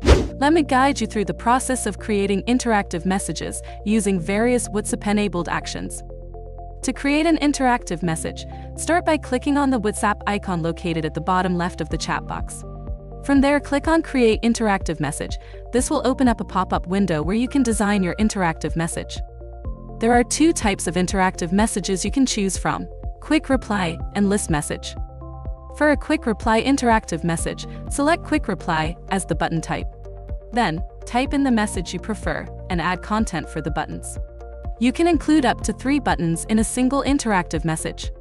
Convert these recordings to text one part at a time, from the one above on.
Let me guide you through the process of creating interactive messages using various WhatsApp-enabled actions. To create an interactive message, start by clicking on the WhatsApp icon located at the bottom left of the chat box. From there, click on Create Interactive Message. This will open up a pop-up window where you can design your interactive message. There are two types of interactive messages you can choose from: Quick Reply and List Message. For a Quick Reply interactive message, select Quick Reply as the button type. Then, type in the message you prefer and add content for the buttons. You can include up to 3 buttons in a single interactive message.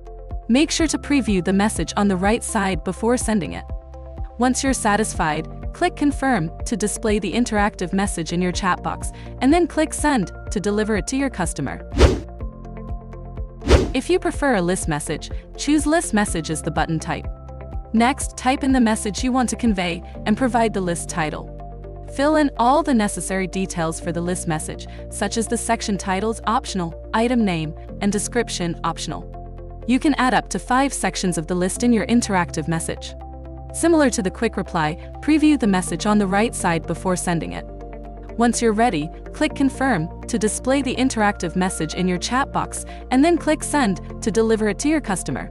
Make sure to preview the message on the right side before sending it. Once you're satisfied, click Confirm to display the interactive message in your chat box, and then click Send to deliver it to your customer. If you prefer a list message, choose List Message as the button type. Next, type in the message you want to convey and provide the list title. Fill in all the necessary details for the list message, such as the section titles optional, item name, and description optional. You can add up to 5 sections of the list in your interactive message. Similar to the Quick Reply, preview the message on the right side before sending it. Once you're ready, click Confirm to display the interactive message in your chat box, and then click Send to deliver it to your customer.